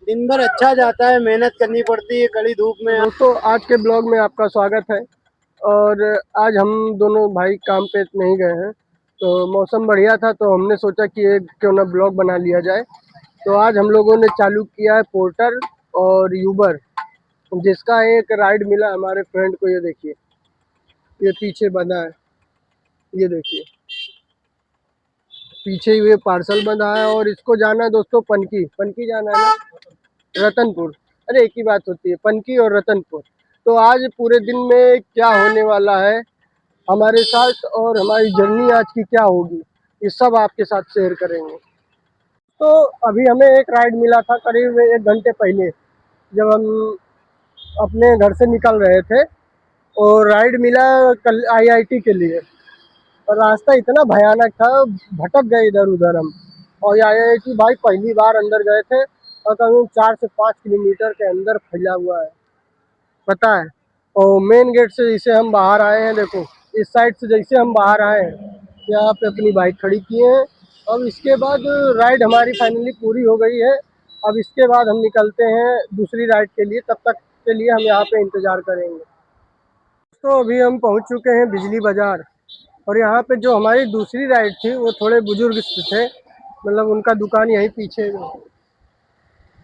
दिन भर अच्छा जाता है, मेहनत करनी पड़ती है कड़ी धूप में। दोस्तों आज के ब्लॉग में आपका स्वागत है। और आज हम दोनों भाई काम पे नहीं गए हैं, तो मौसम बढ़िया था तो हमने सोचा कि एक क्यों ना ब्लॉग बना लिया जाए। तो आज हम लोगों ने चालू किया है पोर्टर और यूबर, जिसका एक राइड मिला हमारे फ्रेंड को। ये देखिए, ये पीछे बंधा है, ये देखिए पीछे ये पार्सल बंधा है और इसको जाना है दोस्तों पनकी। पनकी जाना है ना, रतनपुर। अरे एक ही बात होती है, पनकी और रतनपुर। तो आज पूरे दिन में क्या होने वाला है हमारे साथ और हमारी जर्नी आज की क्या होगी, ये सब आपके साथ शेयर करेंगे। तो अभी हमें एक राइड मिला था करीब 1 घंटे पहले, जब हम अपने घर से निकल रहे थे। और राइड मिला कल आईआईटी के लिए, और रास्ता इतना भयानक था, भटक गए इधर उधर हम। और ये आईआईटी भाई पहली बार अंदर गए थे, और करीब 4 से 5 किलोमीटर के अंदर फैला हुआ है, पता है। और मेन गेट से जैसे हम बाहर आए हैं, देखो इस साइड से जैसे हम बाहर आए हैं, यहाँ पे अपनी बाइक खड़ी किए हैं। अब इसके बाद राइड हमारी फाइनली पूरी हो गई है। अब इसके बाद हम निकलते हैं दूसरी राइड के लिए, तब तक के लिए हम यहाँ पे इंतज़ार करेंगे। तो अभी हम पहुँच चुके हैं बिजली बाज़ार, और यहाँ पे जो हमारी दूसरी राइड थी वो थोड़े बुजुर्ग थे, मतलब उनका दुकान यहीं पीछे है।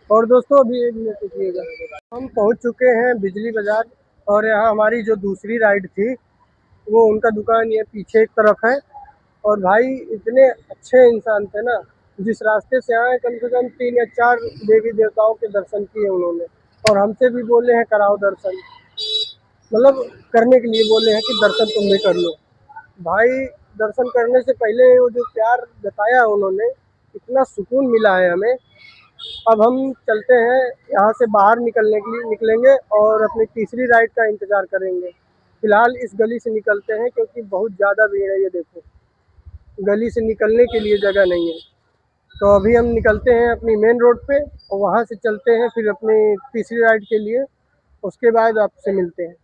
और दोस्तों अभी 1 मिनट रुकिएगा, हम पहुँच चुके हैं बिजली बाज़ार। और यहाँ हमारी जो दूसरी राइड थी वो उनका दुकान ये पीछे एक तरफ है। और भाई इतने अच्छे इंसान थे ना, जिस रास्ते से आए कम से कम 3 या 4 देवी देवताओं के दर्शन किए उन्होंने। और हमसे भी बोले हैं कराओ दर्शन, मतलब करने के लिए बोले हैं कि दर्शन तुम भी कर लो। भाई दर्शन करने से पहले वो जो प्यार जताया उन्होंने, इतना सुकून मिला है हमें। अब हम चलते हैं यहाँ से बाहर निकलने के लिए, निकलेंगे और अपनी तीसरी राइड का इंतज़ार करेंगे। फिलहाल इस गली से निकलते हैं क्योंकि बहुत ज़्यादा भीड़ है, ये देखो गली से निकलने के लिए जगह नहीं है। तो अभी हम निकलते हैं अपनी मेन रोड पे, और वहाँ से चलते हैं फिर अपनी तीसरी राइड के लिए। उसके बाद आपसे मिलते हैं।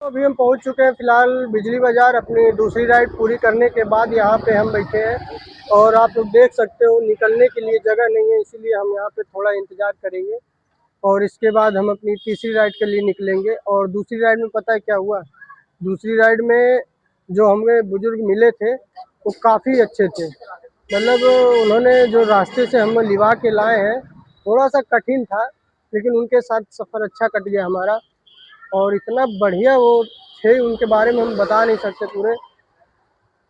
तो अभी हम पहुंच चुके हैं फिलहाल बिजली बाज़ार, अपनी दूसरी राइड पूरी करने के बाद यहाँ पे हम बैठे हैं। और आप लोग देख सकते हो निकलने के लिए जगह नहीं है, इसीलिए हम यहाँ पे थोड़ा इंतज़ार करेंगे। और इसके बाद हम अपनी तीसरी राइड के लिए निकलेंगे। और दूसरी राइड में पता है क्या हुआ, दूसरी राइड में जो हमें बुजुर्ग मिले थे वो काफ़ी अच्छे थे। मतलब उन्होंने जो रास्ते से हमें लिवा के लाए हैं, थोड़ा सा कठिन था, लेकिन उनके साथ सफ़र अच्छा कट गया हमारा। और इतना बढ़िया वो थे, उनके बारे में हम बता नहीं सकते पूरे।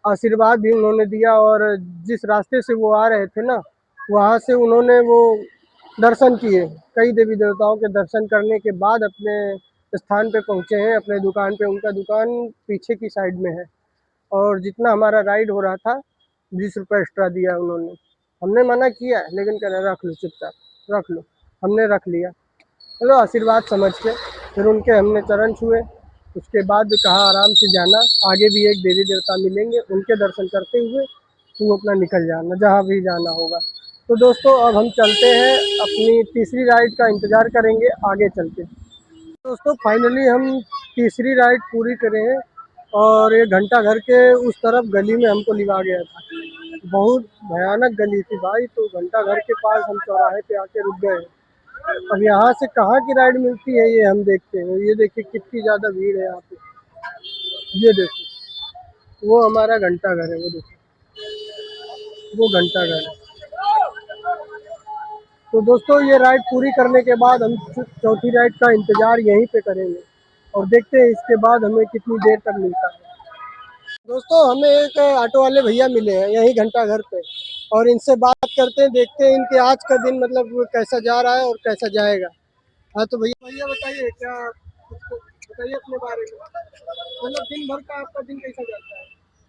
आशीर्वाद भी उन्होंने दिया, और जिस रास्ते से वो आ रहे थे ना, वहाँ से उन्होंने वो दर्शन किए, कई देवी देवताओं के दर्शन करने के बाद अपने स्थान पे पहुँचे हैं, अपने दुकान पे। उनका दुकान पीछे की साइड में है। और जितना हमारा राइड हो रहा था, 20 रुपये एक्स्ट्रा दिया उन्होंने। हमने मना किया लेकिन कह रहे रख लो चुपचाप रख लो। हमने रख लिया, चलो आशीर्वाद समझ के। फिर उनके हमने चरण छुए, उसके बाद कहा आराम से जाना, आगे भी एक देवी देवता मिलेंगे, उनके दर्शन करते हुए तुम अपना निकल जाना जहाँ भी जाना होगा। तो दोस्तों अब हम चलते हैं, अपनी तीसरी राइड का इंतज़ार करेंगे आगे चल के। दोस्तों फाइनली हम तीसरी राइड पूरी करे हैं, और ये घंटा घर के उस तरफ गली में हमको लिवा गया था। बहुत भयानक गली थी भाई, तो घंटा घर के पास हम चौराहे पे आके रुक गए। अब यहाँ से कहाँ की राइड मिलती है ये हम देखते हैं। ये देखिए कितनी ज़्यादा भीड़ है यहाँ पे, ये देखो वो हमारा घंटा घर है, वो देखो वो घंटा घर है। तो दोस्तों ये राइड पूरी करने के बाद हम चौथी राइड का इंतज़ार यहीं पे करेंगे, और देखते हैं इसके बाद हमें कितनी देर तक मिलता है। दोस्तों हमें एक ऑटो वाले भैया मिले हैं यहीं घंटा घर पे, और इनसे बात करते हैं, देखते हैं इनके आज का दिन मतलब कैसा जा रहा है और कैसा जाएगा। हाँ तो भैया भैया बताइए, क्या कुछ बताइए अपने बारे में, मतलब दिन भर का आपका दिन कैसा जाता है।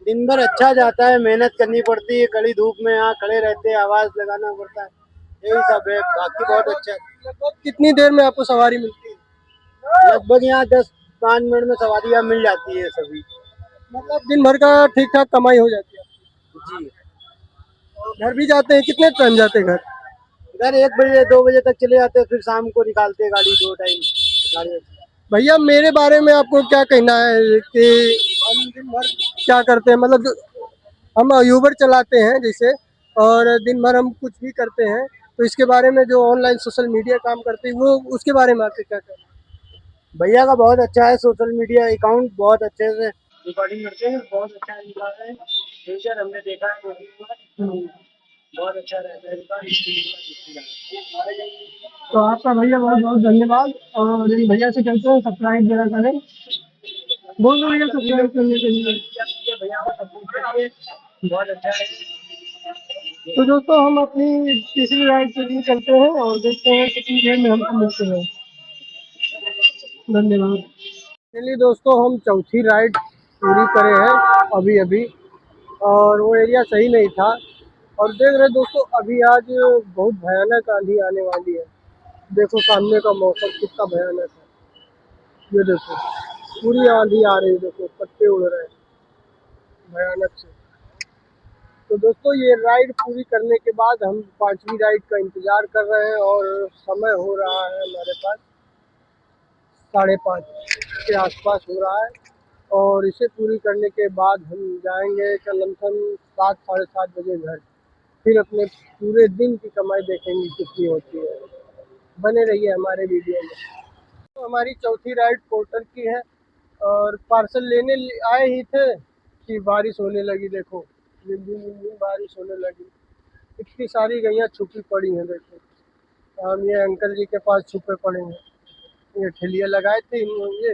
दिन भर अच्छा जाता है, मेहनत करनी पड़ती है कड़ी धूप में, यहाँ खड़े रहते हैं, आवाज लगाना पड़ता है, यही सब है। बाकी बहुत अच्छा है। लगभग कितनी देर में आपको सवारी मिलती है। लगभग यहाँ 10-5 मिनट में सवारियाँ मिल जाती है सभी। मतलब दिन भर का ठीक ठाक कमाई हो जाती है। जी, घर भी जाते हैं, कितने टाइम जाते हैं घर। घर 1 बजे 2 बजे तक चले जाते हैं, फिर शाम को निकालते हैं गाड़ी 2 टाइम गाड़ी। भैया मेरे बारे में आपको क्या कहना है कि हम दिन भर क्या करते हैं, मतलब हम यूबर चलाते हैं जैसे, और दिन भर हम कुछ भी करते हैं। तो इसके बारे में जो ऑनलाइन सोशल मीडिया काम करते हैं वो उसके बारे में आपके क्या कहना भैया का बहुत अच्छा है, सोशल मीडिया अकाउंट बहुत अच्छे से रिकॉर्डिंग करते हैं, बहुत अच्छा निकाल रहे हैं। फ्यूचर हमने देखा है कोई बार, है? बहुत अच्छा रहता है इनका, इसलिए तो आपका भैया बहुत बहुत धन्यवाद और इन भैया से कहते हैं सब्सक्राइब जरा करें। बोल दो भैया सब्सक्राइब करने के लिए। भैया को सपोर्ट करिए, बहुत अच्छा है। तो दोस्तों हम अपनी तीसरी राइड के लिए चलते हैं और देखते हैं कितनी देर में हमको मिलते हैं। धन्यवाद। चलिए दोस्तों हम चौथी राइड पूरी करे हैं अभी अभी, और वो एरिया सही नहीं था। और देख रहे दोस्तों अभी आज बहुत भयानक आंधी आने वाली है। देखो सामने का मौसम कितना भयानक है, ये देखो पूरी आंधी आ रही है, देखो पत्ते उड़ रहे हैं भयानक से। तो दोस्तों ये राइड पूरी करने के बाद हम पांचवी राइड का इंतज़ार कर रहे हैं और समय हो रहा है हमारे पास 5:30 के आसपास हो रहा है। और इसे पूरी करने के बाद हम जाएंगे लमसम 7 साढ़े 7 बजे घर। फिर अपने पूरे दिन की कमाई देखेंगे कितनी होती है। बने रहिए हमारे वीडियो में। तो हमारी चौथी राइड पोर्टर की है और पार्सल लेने आए ही थे कि बारिश होने लगी। देखो रिमझिम बारिश होने लगी, इतनी सारी गैया छुपी पड़ी हैं। देखो हम ये अंकल जी के पास छुपे पड़े हैं, ये ठेलिया लगाए थे ये।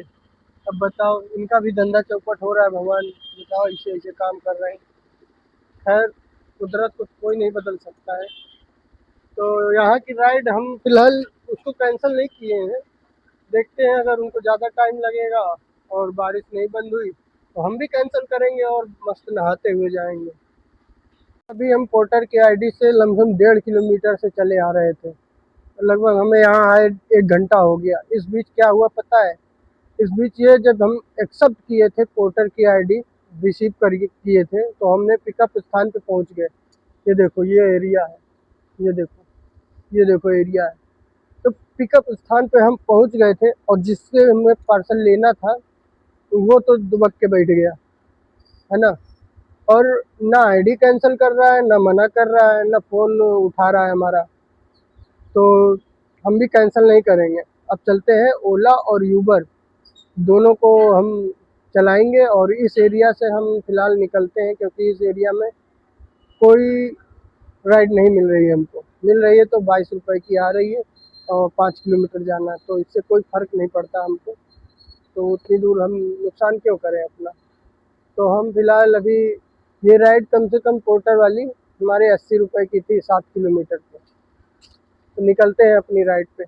अब बताओ इनका भी धंधा चौपट हो रहा है, भगवान बताओ ऐसे ऐसे काम कर रहे हैं। खैर कुदरत को कोई नहीं बदल सकता है। तो यहाँ की राइड हम फिलहाल उसको कैंसिल नहीं किए हैं, देखते हैं अगर उनको ज़्यादा टाइम लगेगा और बारिश नहीं बंद हुई तो हम भी कैंसिल करेंगे और मस्त नहाते हुए जाएंगे। अभी हम पोर्टर के आईडी से लमसम 1.5 किलोमीटर से चले आ रहे थे, लगभग हमें यहाँ आए 1 घंटा हो गया। इस बीच क्या हुआ पता है? इस बीच ये जब हम एक्सेप्ट किए थे पोर्टर की आईडी रिसीव कर किए थे तो हमने पिकअप स्थान पे पहुँच गए। ये देखो ये एरिया है, ये देखो एरिया है। तो पिकअप स्थान पे हम पहुँच गए थे और जिससे हमें पार्सल लेना था वो तो दुबक के बैठ गया है ना। और ना आईडी कैंसिल कर रहा है, ना मना कर रहा है, ना फ़ोन उठा रहा है हमारा। तो हम भी कैंसिल नहीं करेंगे। अब चलते हैं ओला और यूबर दोनों को हम चलाएंगे और इस एरिया से हम फ़िलहाल निकलते हैं क्योंकि इस एरिया में कोई राइड नहीं मिल रही है हमको। मिल रही है तो 22 रुपये की आ रही है और 5 किलोमीटर जाना है, तो इससे कोई फ़र्क नहीं पड़ता हमको। तो उतनी दूर हम नुकसान क्यों करें अपना। तो हम फिलहाल अभी ये राइड कम से कम पोर्टर वाली हमारे 80 रुपये की थी 7 किलोमीटर पे। तो निकलते हैं अपनी राइड पे।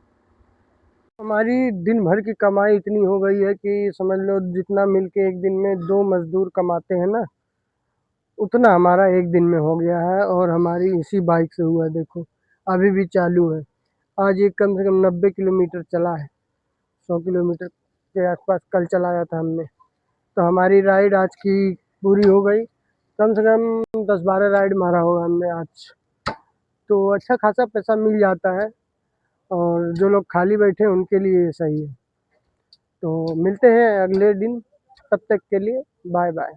हमारी दिन भर की कमाई इतनी हो गई है कि समझ लो जितना मिल के एक दिन में 2 मजदूर कमाते हैं ना, उतना हमारा एक दिन में हो गया है। और हमारी इसी बाइक से हुआ है, देखो अभी भी चालू है। आज ये कम से कम 90 किलोमीटर चला है, 100 किलोमीटर के आसपास कल चलाया था हमने। तो हमारी राइड आज की पूरी हो गई, कम से कम 10-12 राइड मारा होगा हमने आज। तो अच्छा खासा पैसा मिल जाता है और जो लोग खाली बैठे हैं उनके लिए सही है। तो मिलते हैं अगले दिन, तब तक के लिए बाय बाय।